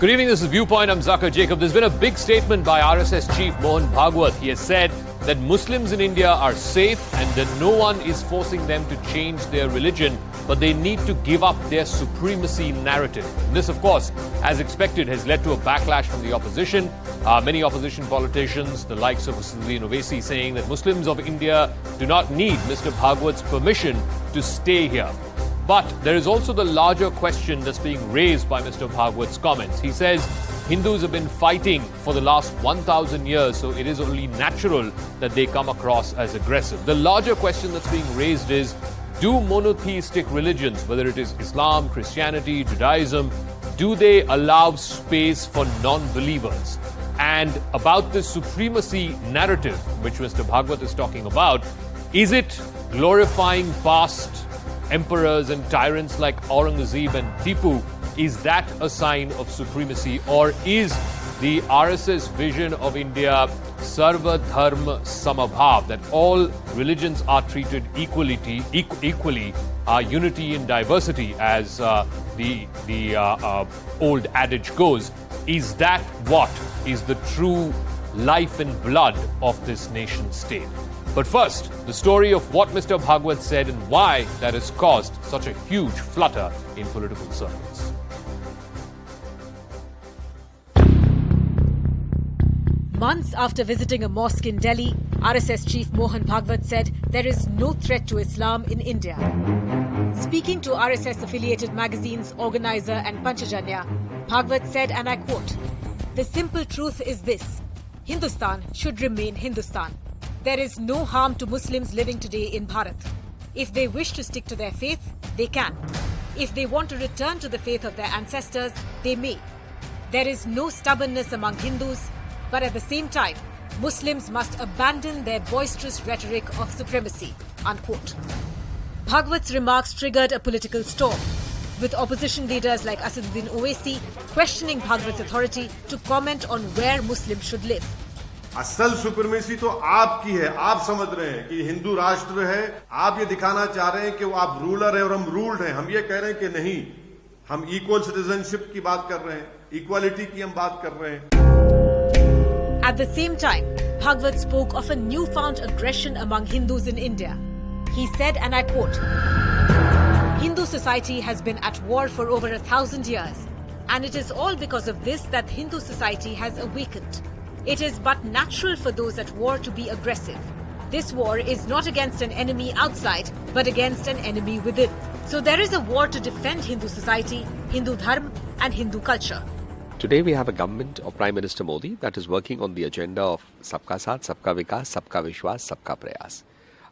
Good evening, this is Viewpoint. I'm Zakir Jacob. There's been a big statement by RSS chief Mohan Bhagwat. He has said that Muslims in India are safe and that no one is forcing them to change their religion, but they need to give up their supremacy narrative. And this, of course, as expected, has led to a backlash from the opposition. Many opposition politicians, the likes of Rashtriya Swayamsevak saying that Muslims of India do not need Mr. Bhagwat's permission to stay here. But there is also the larger question that's being raised by Mr. Bhagwat's comments. He says Hindus have been fighting for the last 1,000 years, so it is only natural that they come across as aggressive. The larger question that's being raised is, do monotheistic religions, whether it is Islam, Christianity, Judaism, do they allow space for non-believers? And about this supremacy narrative, which Mr. Bhagwat is talking about, is it glorifying past emperors and tyrants like Aurangzeb and Tipu? Is that a sign of supremacy? Or is the RSS vision of India Sarva Dharma Samabhav, that all religions are treated equally, unity in diversity, as the old adage goes? Is that what is the true life and blood of this nation state? But first, the story of what Mr. Bhagwat said and why that has caused such a huge flutter in political circles. Months after visiting a mosque in Delhi, RSS chief Mohan Bhagwat said there is no threat to Islam in India. Speaking to RSS-affiliated magazines Organizer and Panchajanya, Bhagwat said, and I quote, "The simple truth is this: Hindustan should remain Hindustan. There is no harm to Muslims living today in Bharat. If they wish to stick to their faith, they can. If they want to return to the faith of their ancestors, they may. There is no stubbornness among Hindus, but at the same time, Muslims must abandon their boisterous rhetoric of supremacy." Unquote. Bhagwat's remarks triggered a political storm, with opposition leaders like Asaduddin Owaisi questioning Bhagwat's authority to comment on where Muslims should live. असल supremacy तो आपकी है। आप समझ रहे हैं कि हिंदू राष्ट्र है, आप ये दिखाना चाह रहे हैं कि वो आप रूलर है और हम रूल्ड हैं। हम ये कह रहे हैं कि नहीं, हम इक्वल सिटीजनशिप की बात कर रहे हैं, इक्वालिटी की हम बात कर रहे हैं। At the same time, Bhagwat spoke of a newfound aggression among Hindus in India. He said, and I quote, "Hindu society has been at war for over 1,000 years, and it is all because of this that Hindu society has awakened. It is but natural for those at war to be aggressive. This war is not against an enemy outside, but against an enemy within. So there is a war to defend Hindu society, Hindu dharma, and Hindu culture." Today we have a government of Prime Minister Modi that is working on the agenda of Sabka Saath, Sabka Vikas, Sabka Vishwas, Sabka Prayas.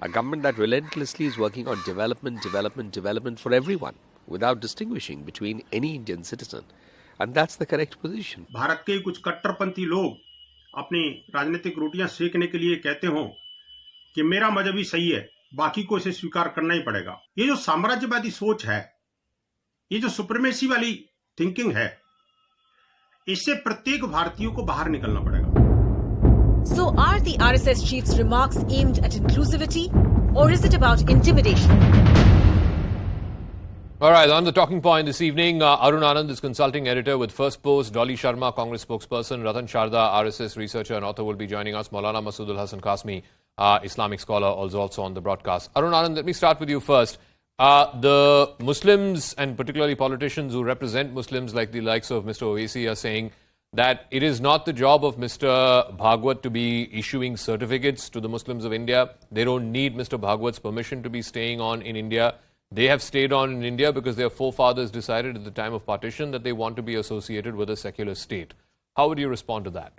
A government that relentlessly is working on development for everyone, without distinguishing between any Indian citizen. And that's the correct position. Bharat के कुछ कट्टरपंथी लोग अपनी राजनीतिक रोटियां सेकने के लिए कहते हो कि मेरा मजहब ही सही है, बाकी को इसे स्वीकार करना ही पड़ेगा। ये जो साम्राज्यवादी सोच है, ये जो सुप्रीमेसी वाली थिंकिंग है, इससे प्रत्येक भारतीय को बाहर निकलना पड़ेगा। So are the RSS chief's remarks aimed at inclusivity, or is it about intimidation? All right, on the talking point this evening, Arun Anand is consulting editor with First Post. Dolly Sharma, Congress spokesperson. Ratan Sharda, RSS researcher and author, will be joining us. Maulana Masood Al-Hasan Qasmi, Islamic scholar, also on the broadcast. Arun Anand, let me start with you first. The Muslims, and particularly politicians who represent Muslims like the likes of Mr. Owaisi, are saying that it is not the job of Mr. Bhagwat to be issuing certificates to the Muslims of India. They don't need Mr. Bhagwat's permission to be staying on in India. They have stayed on in India because their forefathers decided at the time of partition that they want to be associated with a secular state. How would you respond to that?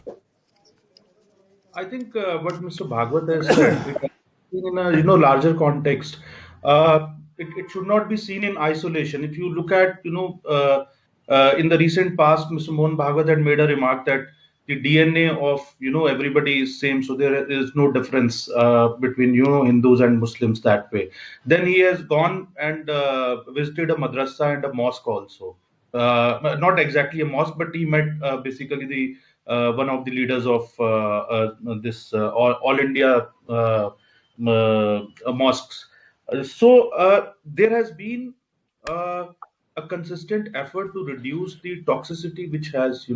I think what Mr. Bhagwat has said, in a larger context, it should not be seen in isolation. If you look at in the recent past, Mr. Mohan Bhagwat had made a remark that the DNA of everybody is same, so there is no difference between Hindus and Muslims that way. Then he has gone and visited a madrasa and a mosque also. Not exactly a mosque, but he met basically the one of the leaders of this All India mosques. So there has been a a consistent effort to reduce the toxicity which has,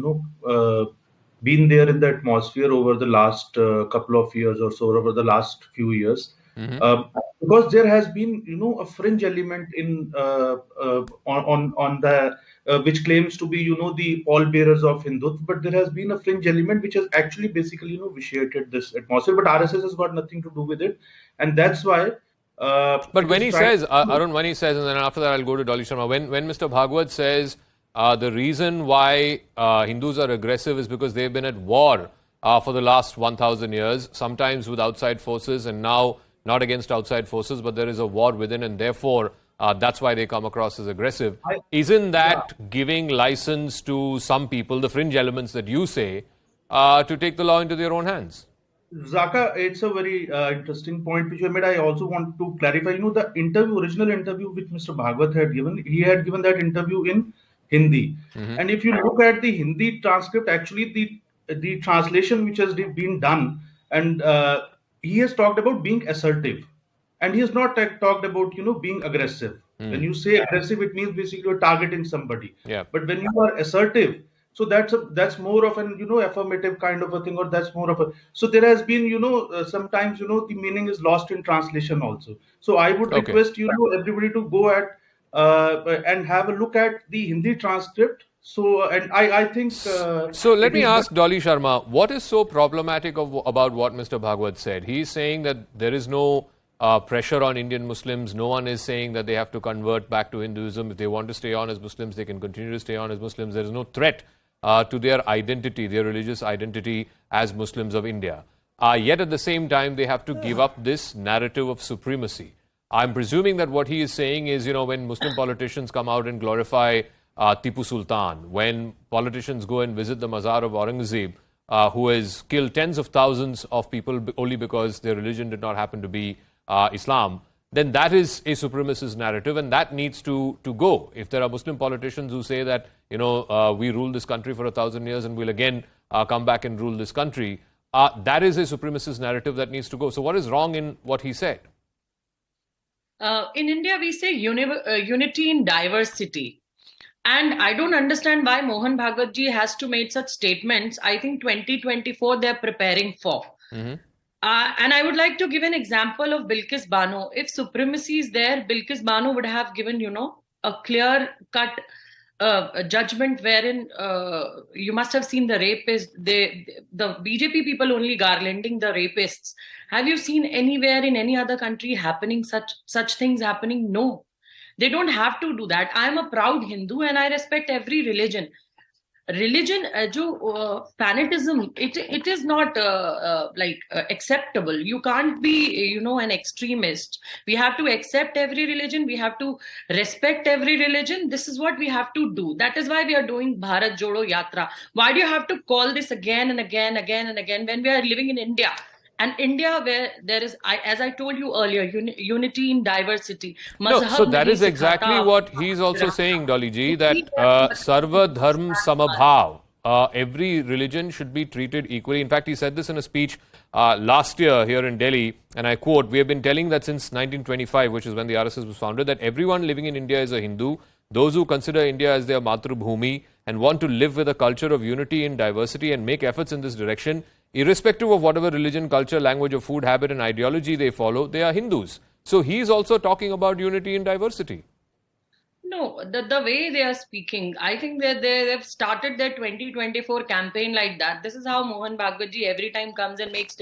been there in the atmosphere over the last couple of years or so, over the last few years. Because there has been, a fringe element in on the which claims to be, the pallbearers of Hindutva, but there has been a fringe element which has actually basically, vitiated this atmosphere. But RSS has got nothing to do with it, and that's why. But when he says, Arun, when he says, and then after that I'll go to Dolly Sharma, when Mr. Bhagwat says the reason why Hindus are aggressive is because they've been at war for the last 1,000 years, sometimes with outside forces and now not against outside forces, but there is a war within and therefore that's why they come across as aggressive. Isn't that giving license to some people, the fringe elements that you say, to take the law into their own hands? Zaka, it's a very interesting point which you made. I also want to clarify. The original interview which Mr. Bhagwat had given, he had given that interview in Hindi. And if you look at the Hindi transcript, actually the translation which has been done, and he has talked about being assertive, and he has not talked about being aggressive. When you say aggressive, it means basically you're targeting somebody. Yeah. But when you are assertive, so that's more of an affirmative kind of a thing, or that's more of a. So there has been sometimes the meaning is lost in translation also. So I would request everybody to go at and have a look at the Hindi transcript. So and I think. So let me ask Dolly Sharma, what is so problematic about what Mr. Bhagwat said? He's saying that there is no pressure on Indian Muslims. No one is saying that they have to convert back to Hinduism. If they want to stay on as Muslims, they can continue to stay on as Muslims. There is no threat to their identity, their religious identity as Muslims of India. Yet at the same time, they have to give up this narrative of supremacy. I'm presuming that what he is saying is, when Muslim politicians come out and glorify Tipu Sultan, when politicians go and visit the mazar of Aurangzeb, who has killed tens of thousands of people only because their religion did not happen to be Islam, then that is a supremacist narrative and that needs to go. If there are Muslim politicians who say that, we ruled this country for 1,000 years and we'll again come back and rule this country, that is a supremacist narrative that needs to go. So what is wrong in what he said? In India, we say unity in diversity. And I don't understand why Mohan Bhagwat ji has to make such statements. I think 2024 they're preparing for. And I would like to give an example of Bilkis Bano. If supremacy is there, Bilkis Bano would have given, a clear-cut judgment wherein you must have seen the rapists, the BJP people only garlanding the rapists. Have you seen anywhere in any other country happening such things happening? No. They don't have to do that. I am a proud Hindu and I respect every religion. Fanatism, it is not acceptable. You can't be, an extremist. We have to accept every religion. We have to respect every religion. This is what we have to do. That is why we are doing Bharat Jodo Yatra. Why do you have to call this again and again when we are living in India? And India, where there is, as I told you earlier, unity in diversity. So that is exactly what he's also saying, Dolly ji, that Sarva Dharm Samabhav, every religion should be treated equally. In fact, he said this in a speech last year here in Delhi, and I quote, "We have been telling that since 1925, which is when the RSS was founded, that everyone living in India is a Hindu. Those who consider India as their Matrubhumi and want to live with a culture of unity in diversity and make efforts in this direction, irrespective of whatever religion, culture, language, or food habit and ideology they follow, they are Hindus." So he's also talking about unity in diversity. No, the way they are speaking, I think that they've started their 2024 campaign like that. This is how Mohan Bhagwat ji every time comes and makes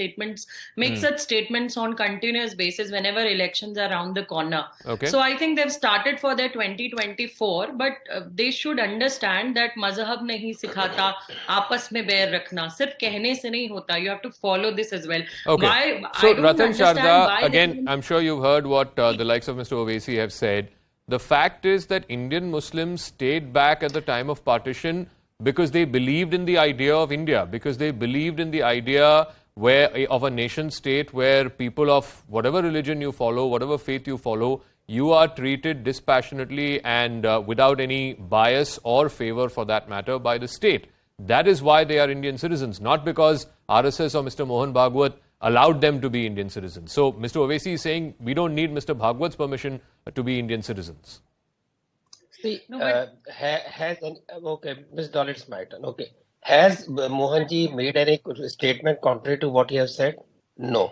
such statements on continuous basis whenever elections are around the corner. Okay. So I think they've started for their 2024, but they should understand that mazhab nahi sikhata, aapas mein bair rakhna, sirf kehne se nahi hota. You have to follow this as well. Okay. So Ratan Sharda, again, I'm sure you've heard what the likes of Mr. Owaisi have said. The fact is that Indian Muslims stayed back at the time of partition because they believed in the idea of India, because they believed in the idea of a nation state where people of whatever religion you follow, whatever faith you follow, you are treated dispassionately and without any bias or favor for that matter by the state. That is why they are Indian citizens, not because RSS or Mr. Mohan Bhagwat allowed them to be Indian citizens. So Mr. Owaisi is saying we don't need Mr. Bhagwat's permission to be Indian citizens. See, No, but okay, Ms. Dolly, it's my turn. Okay. Has Mohanji made any statement contrary to what he has said? No.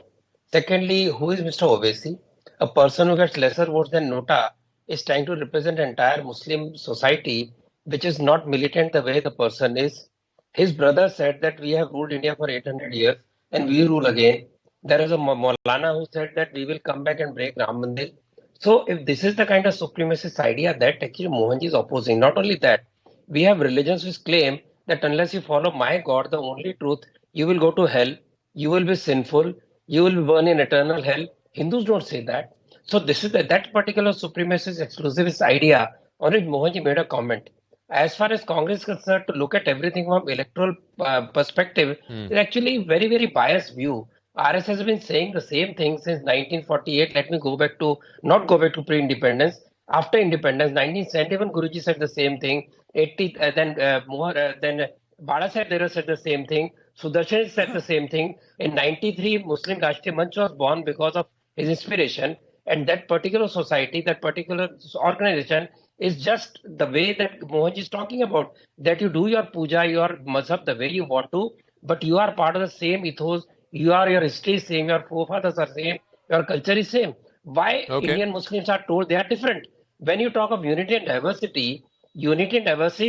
Secondly, who is Mr. Owaisi? A person who gets lesser votes than Nota is trying to represent entire Muslim society, which is not militant the way the person is. His brother said that we have ruled India for 800 years and we rule again. There is a Maulana who said that we will come back and break Ram Mandir. So if this is the kind of supremacist idea that actually Mohanji is opposing, not only that, we have religions which claim that unless you follow my God, the only truth, you will go to hell, you will be sinful, you will be burned in eternal hell. Hindus don't say that. So this is that particular supremacist exclusivist idea on which Mohanji made a comment. As far as Congress is concerned, to look at everything from electoral perspective is actually very, very biased view. RSS has been saying the same thing since 1948. Let me not go back to pre-independence. After independence, 1971, Guruji said the same thing. 80, then Bala Sahib said the same thing. Sudarshan said the same thing. In 93, Muslim Rashtriya Manch was born because of his inspiration. And that particular society, that particular organization is just the way that Mohanji is talking about. That you do your puja, your mazhab the way you want to, but you are part of the same ethos. Your history is same, your forefathers are same, your culture is same. Why Indian Muslims are told they are different? When you talk of unity and diversity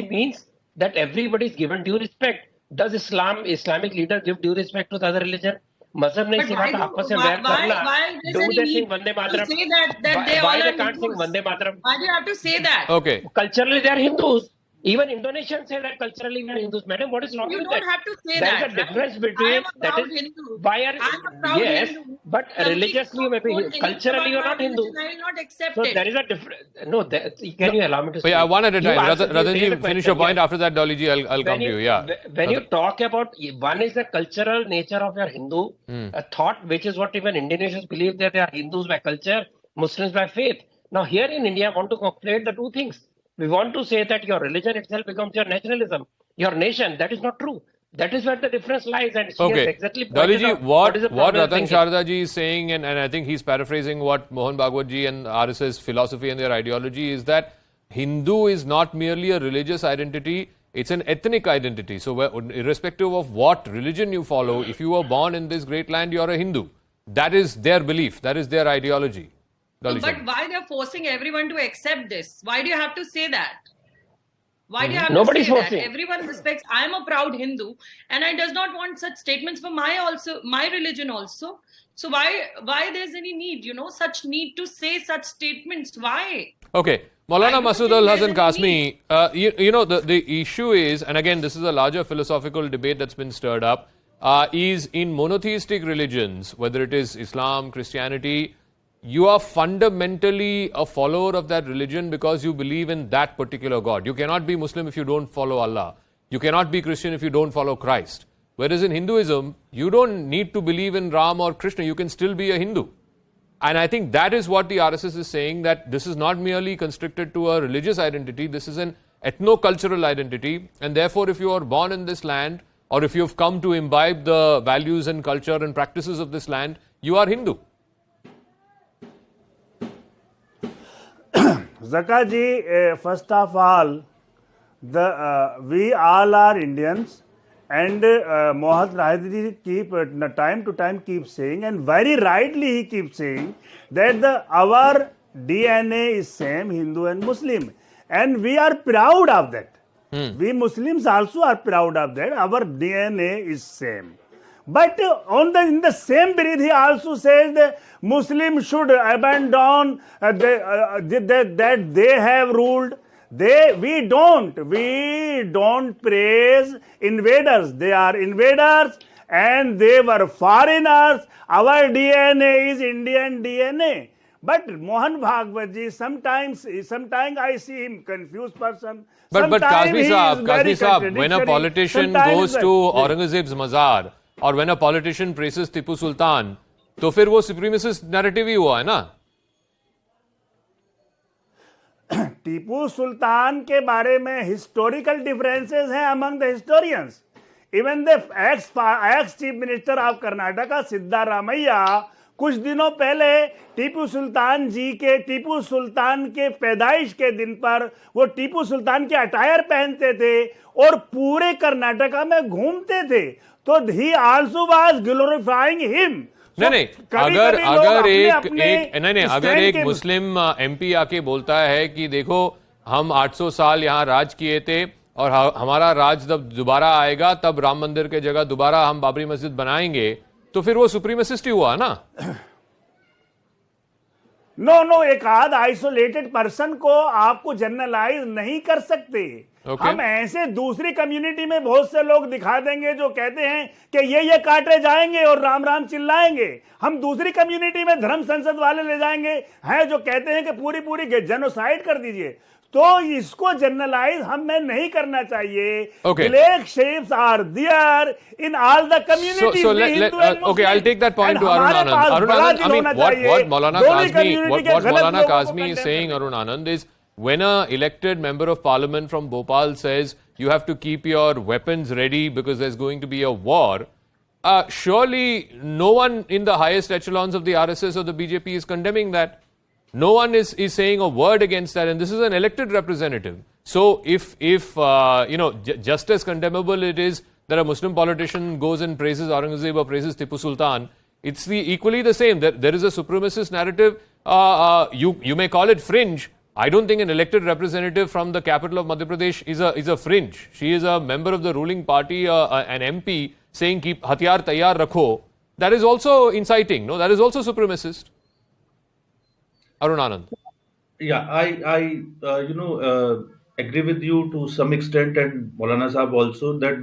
means that everybody is given due respect. Does Islamic leaders give due respect to the other religion? मजहब नहीं सिखाता आपस में बैठ करना. Do they sing Vande Mataram? Why they can't sing Vande Mataram? Why do you have to say that? Okay. Culturally they are Hindus. Even Indonesians say that culturally we are Hindus. Madam, what is wrong with that? You don't have to say that. There is a difference between I am a proud Hindu. Why are I am a proud yes, Hindu. but religiously you may be culturally you are not Hindu. I will not accept so it. there is a difference. No, can you allow me to speak? Yeah, one at a time. Ratanji, finish your point. After that, Dolly ji, I'll come to you. Yeah. When you talk about one is the cultural nature of your Hindu a thought, which is what even Indonesians believe that they are Hindus by culture, Muslims by faith. Now here in India, I want to conflate the two things. We want to say that your religion itself becomes your nationalism, your nation. That is not true. That is where the difference lies. And she has exactly pointed out what Ratan Sharda ji is saying, and I think he's paraphrasing what Mohan Bhagwat ji and RSS philosophy and their ideology is that Hindu is not merely a religious identity, it's an ethnic identity. So irrespective of what religion you follow, if you were born in this great land, you're a Hindu. That is their belief. That is their ideology. But why they're forcing everyone to accept this? Why do you have to say that? Why do you have Nobody's to say forcing. that? Everyone respects. I am a proud Hindu, and I does not want such statements for my religion also. So why there's any need? Such need to say such statements. Why? Okay, Maulana Masood Al Hasan Kasmi. The issue is, and again, this is a larger philosophical debate that's been stirred up. Is in monotheistic religions, whether it is Islam, Christianity, you are fundamentally a follower of that religion because you believe in that particular God. You cannot be Muslim if you don't follow Allah. You cannot be Christian if you don't follow Christ. Whereas in Hinduism, you don't need to believe in Ram or Krishna. You can still be a Hindu. And I think that is what the RSS is saying, that this is not merely constricted to a religious identity. This is an ethno-cultural identity. And therefore, if you are born in this land, or if you have come to imbibe the values and culture and practices of this land, you are Hindu. Zaka ji, first of all, we all are Indians, and Mohan Bhagwat keep time to time keeps saying, and very rightly he keeps saying that our DNA is same, Hindu and Muslim, and we are proud of that. We Muslims also are proud of that. Our DNA is same. But in the same breath, he also says that Muslims should abandon that they have ruled. We don't praise invaders. They are invaders and they were foreigners. Our DNA is Indian DNA. But Mohan Bhagwat ji, sometimes I see him confused person. But Kazmi Saab, when a politician goes to Aurangzeb's mazar, और when a politician praises Tipu Sultan, तो फिर वो supremacist narrative ही हुआ है ना? टीपू सुल्तान के बारे में historical differences हैं among the historians. Even the ex chief minister of Karnataka, Siddharamaiah, कुछ दिनों पहले टीपू सुल्तान के पैदाइश के दिन पर वो टीपू सुल्तान के अटायर पहनते थे और पूरे कर्नाटका में घूमते थे, तो ही आल्सो वाज ग्लोरीफाइंग हिम। नहीं, अगर एक मुस्लिम एमपी आके बोलता है कि देखो हम 800 साल यहाँ राज किए थे और हमारा राज जब दोबारा आएगा तब राम मंदिर के जगह दोबारा हम बाबरी मस्जिद बनाएंगे, तो फिर वो सुप्रीमेसिस्ट ही हुआ ना? नो, एक आध आइसोलेटेड पर्सन को आपको जनरलाइज नहीं कर सकते। हम ऐसे दूसरी कम्युनिटी में बहुत से लोग दिखा देंगे जो कहते हैं कि ये काटे जाएंगे और राम राम चिल्लाएंगे। हम दूसरी कम्युनिटी में धर्म संसद वाले ले जाएंगे हैं जो कहते हैं कि पूरी जेनोसाइड कर दीजिए। तो इसको जनरलाइज हमें नहीं करना चाहिए। Black shapes are there in all the communities. Okay, I'll take that point to Arun Anand. Arun Anand, I mean, what Maulana Kazmi is saying, Arun Anand, is when a elected member of parliament from Bhopal says you have to keep your weapons ready because there's going to be a war, surely no one in the highest echelons of the RSS or the BJP is condemning that. No one is saying a word against that, and this is an elected representative. So if just as condemnable it is that a Muslim politician goes and praises Aurangzeb or praises Tipu Sultan, it's equally the same. There is a supremacist narrative. You may call it fringe. I don't think an elected representative from the capital of Madhya Pradesh is a fringe. She is a member of the ruling party, an MP saying keep hathiyar tayyar rakho. That is also inciting. No, that is also supremacist. Arun Anand. Yeah, I agree with you to some extent, and Maulana Sahab also, that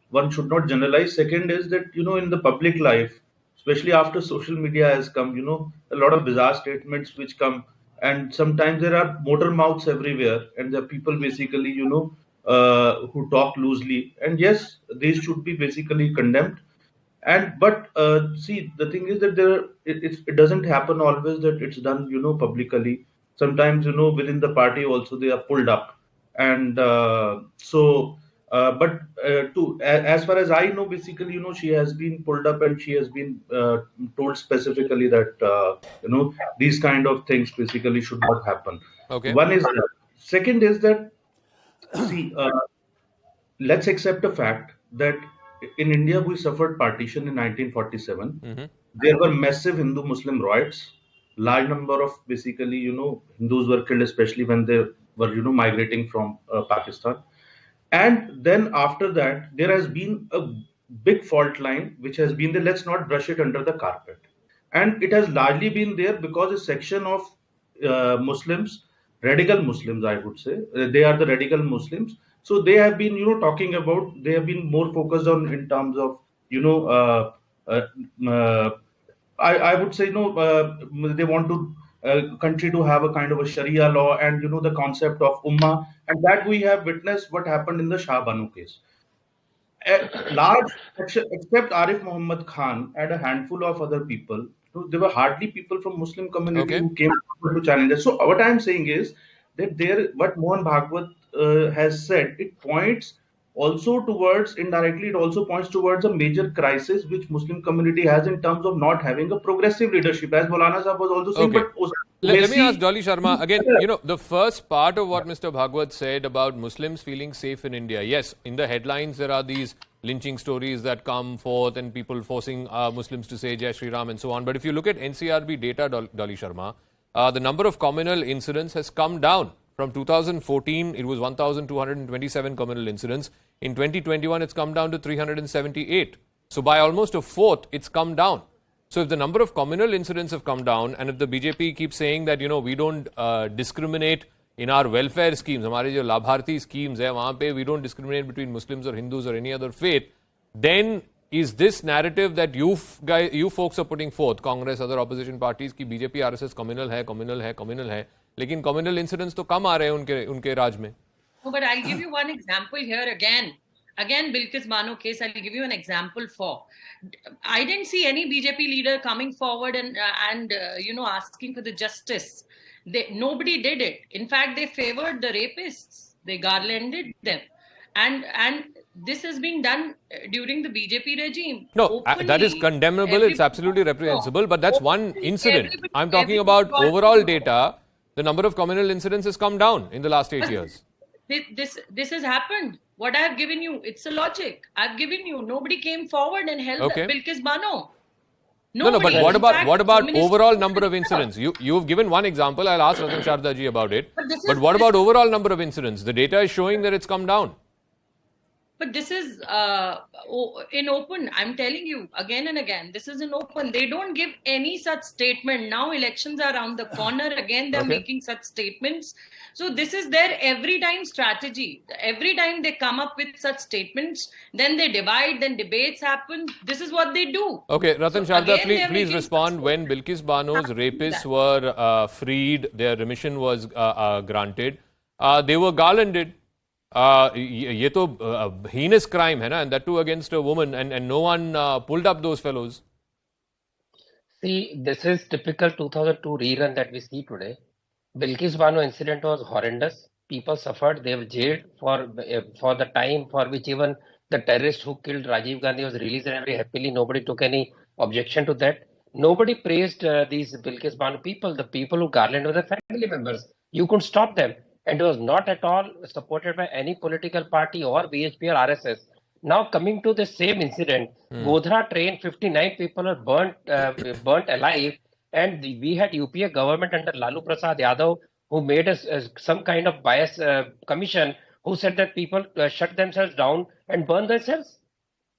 one should not generalize. Second is that, in the public life, especially after social media has come, a lot of bizarre statements which come, and sometimes there are motor mouths everywhere, and there are people basically, who talk loosely, and yes, these should be basically condemned. But see, the thing is that it doesn't happen always that it's done, publicly. Sometimes, within the party also they are pulled up, and as far as I know, basically, she has been pulled up and she has been told specifically that these kind of things basically should not happen. Okay. One is that. Second is that, see, let's accept a fact that in India, we suffered partition in 1947. Mm-hmm. There were massive Hindu-Muslim riots. Large number of basically, Hindus were killed, especially when they were, migrating from Pakistan. And then after that, there has been a big fault line, which has been there. Let's not brush it under the carpet. And it has largely been there because a section of Muslims, radical Muslims, I would say, they are the radical Muslims. So they have been, talking about, they have been more focused on in terms of, I would say, they want to country to have a kind of a Sharia law and, the concept of Ummah. And that we have witnessed what happened in the Shah Banu case. A large, except Arif Muhammad Khan and a handful of other people, there were hardly people from Muslim community who came to challenge us. So what I'm saying is that what Mohan Bhagwat has said, it points also towards, indirectly, it also points towards a major crisis which Muslim community has in terms of not having a progressive leadership, as Maulana Sahab was also saying. Okay. But let me ask Dolly Sharma again. The first part of what Mr. Bhagwat said about Muslims feeling safe in India. Yes, in the headlines there are these lynching stories that come forth and people forcing Muslims to say Jai Shri Ram and so on. But if you look at NCRB data, Dolly Sharma, the number of communal incidents has come down. From 2014, it was 1,227 communal incidents. In 2021, it's come down to 378. So by almost a fourth, it's come down. So if the number of communal incidents have come down, and if the BJP keeps saying that, we don't discriminate in our welfare schemes, हमारे जो लाभार्थी schemes है, वहाँ पे we don't discriminate between Muslims or Hindus or any other faith, then is this narrative that you folks are putting forth, Congress, other opposition parties, कि BJP, RSS communal है, लेकिन communal incidents तो कम आ रहे हैं उनके राज में. No, but I'll give you one example here again. Bilkis Bano case, I'll give you an example for. I didn't see any BJP leader coming forward and asking for the justice. Nobody did it. In fact, they favored the rapists. They garlanded them. And this has been done during the BJP regime. No, Openly, that is condemnable. It's absolutely reprehensible. But that's one incident. I'm talking about everybody- overall data. The number of communal incidents has come down in the last 8 years. This has happened. What I have given you, it's a logic. I've given you. Nobody came forward and held Okay. Bilkis Bano. No, but Nobody. what In about fact, overall number of incidents? You've given one example. I'll ask Ratan Sharda ji about it. But this But is- what about overall number of incidents? The data is showing that it's come down. But this is in open. I'm telling you again and again. This is in open. They don't give any such statement. Now elections are around the corner. Again, they're Okay. making such statements. So this is their every time strategy. Every time they come up with such statements, then they divide, then debates happen. This is what they do. Okay, Ratan So Sharda, again, they're please making respond. such When Bilkis Bano's rapists were freed, their remission was granted, they were garlanded. ये तो heinous crime है ना, and that too against a woman, and no one pulled up those fellows. See, this is typical 2002 rerun that we see today. Bilkis Bano incident was horrendous. People suffered. They were jailed for the time for which even the terrorist who killed Rajiv Gandhi was released very happily. Nobody took any objection to that. Nobody praised these Bilkis Bano people. The people who garlanded were the family members. You couldn't stop them. And it was not at all supported by any political party or BHP or RSS. Now coming to the same incident, Godhra train, 59 people were burnt alive, and we had UPA government under Lalu Prasad Yadav who made some kind of bias commission who said that people shut themselves down and burn themselves.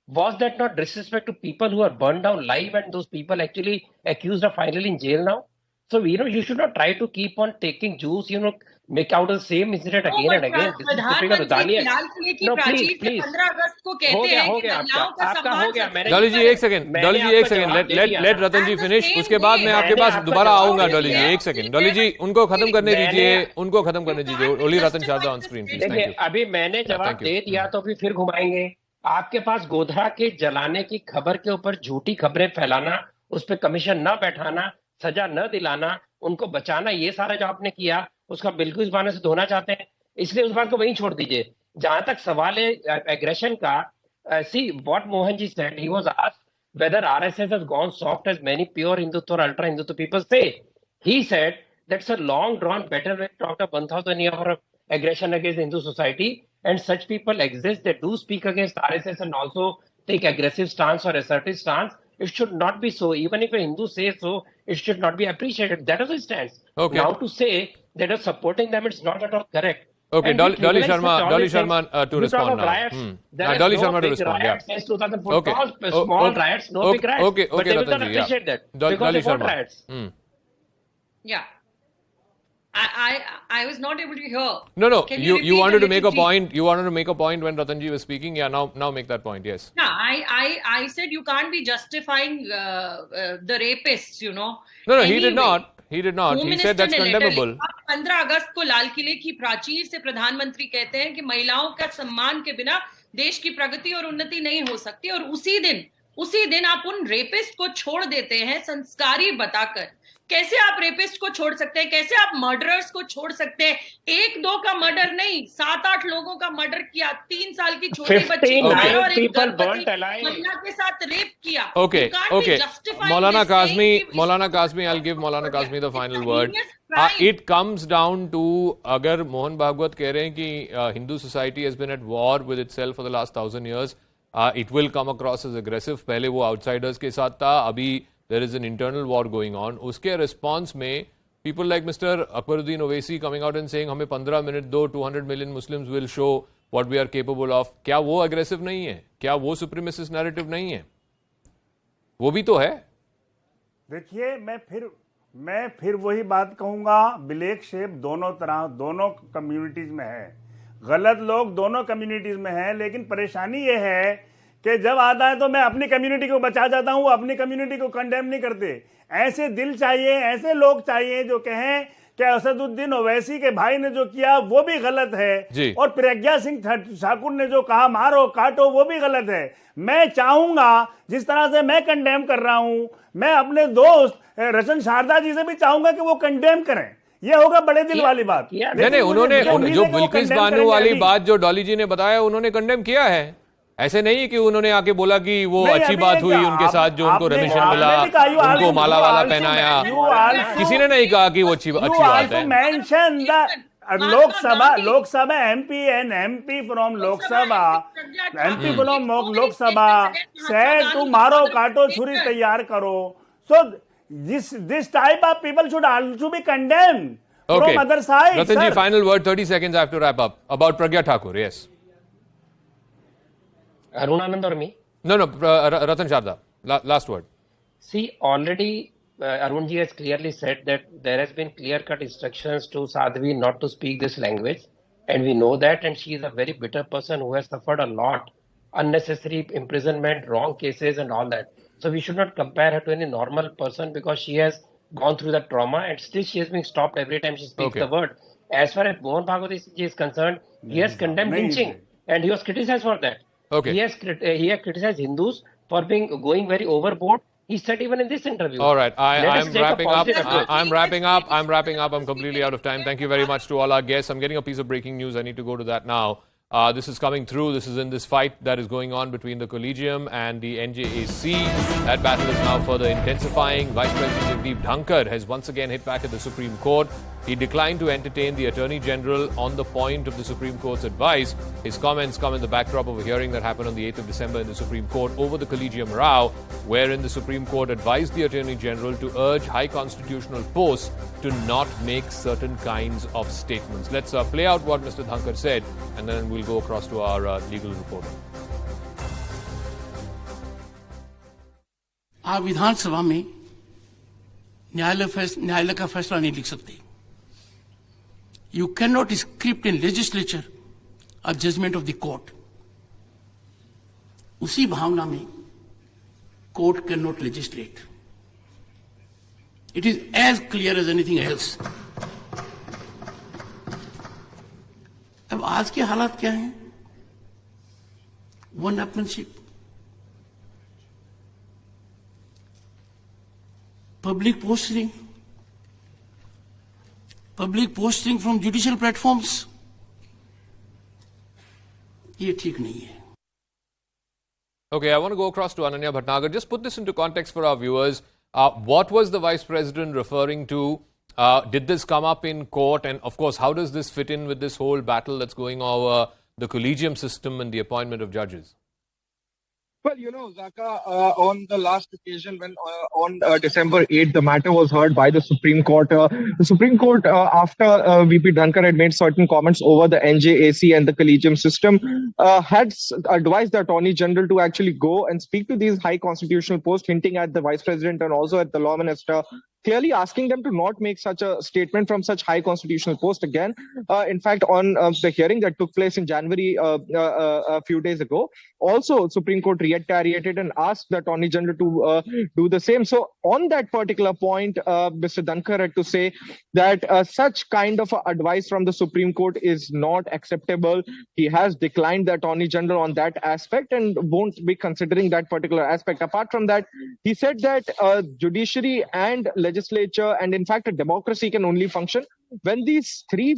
Was that not disrespect to people who are burned down live, and those people actually accused are finally in jail now? So, you should not try to keep on taking juice, make out the same incident again and again. This is typical Udani. No, please. हो गया आपका हो गया मैंने डॉली जी एक second let Ratan ji finish. उसके बाद मैं आपके पास दोबारा आऊंगा. डॉली जी एक सेकंड. डॉली जी उनको खत्म करने दीजिए. Only Ratan Sharda on screen, please. Thank you. अभी मैंने जवाब दे दिया तो फिर घुमाएंगे. आपके पास गोधरा के जलाने की खबर के ऊपर झूठी खबरें फैलाना, उस पर कमीशन न बैठाना, सजा न दिलाना, उनको बचाना, ये सारा जो आपने किया उसका बिल्कुल इस बाने से धोना चाहते हैं. इसलिए उस बात को वहीं छोड़ दीजिए. जहां तक सवाल है एग्रेशन का, see what Mohan ji said, he was asked whether RSS has gone soft as many pure Hindutva or ultra Hindutva people say. He said that's a long drawn battle where talked of 1,000 years of aggression against Hindu society, and such people exist. They do speak against RSS and also take aggressive stance or assertive stance. It should not be so. Even if a Hindu says so, it should not be appreciated. That is his stance. Okay. Now to say that are supporting them, it's not at all correct. Okay, And Dolly we trivialize Sharma to you talk respond of now. riots. There is Dolly no Sharma to big respond. riots Yeah. since 2004. Okay. Small riots, no big riots. Okay, But they will Ratan not ji, yeah. appreciate that Dolly because they want Sharma. riots. Yeah. I was not able to hear. No. Can You repeat wanted a to make a little, please? point. You wanted to make a point when Ratan ji was speaking. Yeah, now make that point. Yes. Yeah, I said you can't be justifying the rapists, No, he did not. He did not. Home He minister said that's ने letter condemnable. लिखा, 15 अगस्त को लाल किले की प्राचीर से प्रधानमंत्री कहते हैं कि महिलाओं का सम्मान के बिना देश की प्रगति और उन्नति नहीं हो सकती, और उसी दिन आप उन रेपिस्ट को छोड़ देते हैं संस्कारी बताकर. कैसे आप रेपिस्ट को छोड़ सकते हैं? कैसे आप मर्डरर्स को छोड़ सकते हैं? 1-2 का मर्डर नहीं, 7-8 लोगों का मर्डर किया, 3 साल की छोटी बच्ची को मारा और एक गर्भवती महिला के साथ रेप किया. Okay, You can't okay. be justifying Maulana this saying Kazmi, I'll give Maulana Kazmi the final word. heinous crime. It comes down to, अगर मोहन भागवत कह रहे हैं कि Hindu society has been at war with itself for the last 1,000 years, it will come across as aggressive. पहले वो outsiders के साथ था, अभी there is an internal war going on. उसके response में people like Mr. Akbaruddin Owaisi coming out and saying हमें 15 minute दो, 200 million Muslims will show what we are capable of. क्या वो aggressive नहीं है? क्या वो supremacist narrative नहीं है? वो भी तो है. देखिए, मैं फिर वही बात कहूंगा, ब्लैक शेप दोनों कम्युनिटीज में है. गलत लोग दोनों कम्युनिटीज में है, लेकिन परेशानी ये है कि जब आता है तो मैं अपनी कम्युनिटी को बचा जाता हूं, अपनी कम्युनिटी को कंडेम नहीं करते. ऐसे दिल चाहिए, ऐसे लोग चाहिए जो कहें कि असदुद्दीन ओवैसी के भाई ने जो किया वो भी गलत है, और प्रज्ञा सिंह ठाकुर ने जो कहा मारो काटो वो भी गलत है. मैं चाहूंगा, जिस तरह से मैं कंडेम कर रहा हूं, मैं अपने दोस्त रतन शारदा जी से भी चाहूंगा कि वो कंडेम करें. ये होगा बड़े दिल वाली बात. नहीं, उन्होंने जो बिल्किस बानो वाली बात जो डॉली जी ने बताया, उन्होंने कंडेम किया है. ऐसे नहीं कि उन्होंने आके बोला कि वो नहीं, अच्छी अभी बात एक हुई उनके साथ जो उनको आपने- रेमिशन आपने मिला, भी कहा, you उनको also- माला you वाला also- पहनाया, you also- किसी ने नहीं कहा कि वो अच्छी You बात है। also mentioned the Lok Sabha MP and MP from Lok Sabha said to maro kato churi taiyar karo. So this type of people should also be condemned from other side. Ratanji, final word, 30 seconds I have to wrap up. About Pragya Thakur, yes. Arun Anand or me? No, Ratan Sharda, last word. See, already Arunji has clearly said that there has been clear-cut instructions to Sadhvi not to speak this language, and we know that, and she is a very bitter person who has suffered a lot, unnecessary imprisonment, wrong cases and all that. So we should not compare her to any normal person because she has gone through that trauma and still she has been stopped every time she speaks the word. As far as Mohan Bhagwat is concerned, he has condemned lynching and he was criticized for that. He has criticized Hindus for going very overboard. He said even in this interview. All right, I'm wrapping up. I'm I'm wrapping up. I'm completely out of time. Thank you very much to all our guests. I'm getting a piece of breaking news. I need to go to that now. This is coming through. This is in this fight that is going on between the Collegium and the NJAC. That battle is now further intensifying. Vice President Jagdeep Dhankar has once again hit back at the Supreme Court. He declined to entertain the Attorney General on the point of the Supreme Court's advice. His comments come in the backdrop of a hearing that happened on the 8th of December in the Supreme Court over the Collegium row, wherein the Supreme Court advised the Attorney General to urge high constitutional posts to not make certain kinds of statements. Let's play out what Mr. Dhankar said, and then we'll go across to our legal reporter. आप विधानसभा में न्यायालय का फैसला नहीं लिख सकते. You cannot script in legislature a judgment of the court. उसी भावना में court cannot legislate. It is as clear as anything else. अब आज के हालात क्या हैं? One-upmanship. Public posting from judicial platforms. ये ठीक नहीं है. Okay, I want to go across to Ananya Bhatnagar. Just put this into context for our viewers. What was the Vice President referring to? Did this come up in court? And of course, how does this fit in with this whole battle that's going over the collegium system and the appointment of judges? Well, Zaka, on the last occasion when on December 8th, the matter was heard by the Supreme Court. The Supreme Court, after VP Dhankar had made certain comments over the NJAC and the collegium system, had advised the Attorney General to actually go and speak to these high constitutional posts, hinting at the Vice President and also at the Law Minister, clearly asking them to not make such a statement from such high constitutional post again. In fact, on the hearing that took place in January a few days ago, also Supreme Court reiterated and asked the Attorney General to do the same. So on that particular point, Mr. Dhankar had to say that such kind of advice from the Supreme Court is not acceptable. He has declined the Attorney General on that aspect and won't be considering that particular aspect. Apart from that, he said that judiciary and legislature and in fact a democracy can only function when these three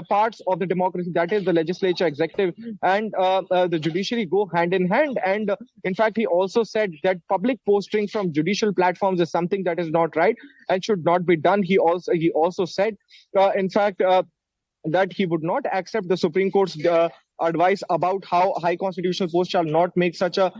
parts of the democracy, that is the legislature, executive and the judiciary, go hand in hand. And in fact, he also said that public posting from judicial platforms is something that is not right and should not be done. He also said, in fact, that he would not accept the Supreme Court's advice about how high constitutional posts shall not make such a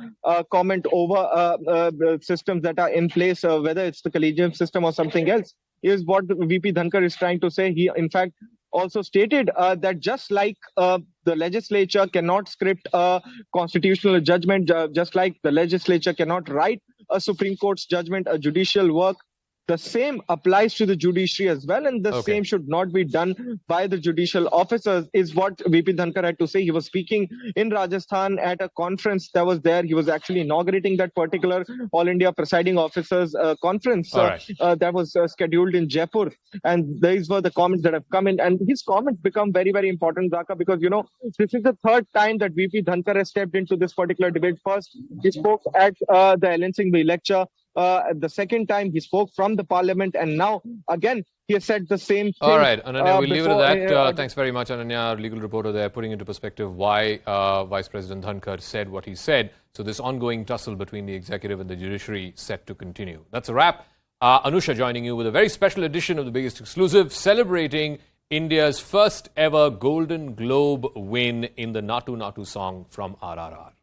comment over systems that are in place, whether it's the collegium system or something else, is what VP Dhankar is trying to say. He, in fact, also stated that just like the legislature cannot script a constitutional judgment, just like the legislature cannot write a Supreme Court's judgment, a judicial work, the same applies to the judiciary as well, and the same should not be done by the judicial officers, is what VP Dhankar had to say. He was speaking in Rajasthan at a conference that was there. He was actually inaugurating that particular All India Presiding Officers conference that was scheduled in Jaipur. And these were the comments that have come in. And his comments become very, very important, Zaka, because, this is the third time that VP Dhankar has stepped into this particular debate. First, he spoke at the LN Singhvi lecture. The second time he spoke from the parliament, and now again he has said the same thing. All right, Ananya, we'll leave it at that. Thanks very much, Ananya, our legal reporter there, putting into perspective why Vice President Dhankar said what he said. So this ongoing tussle between the executive and the judiciary set to continue. That's a wrap. Anusha joining you with a very special edition of The Biggest Exclusive, celebrating India's first ever Golden Globe win in the Natu Natu song from RRR.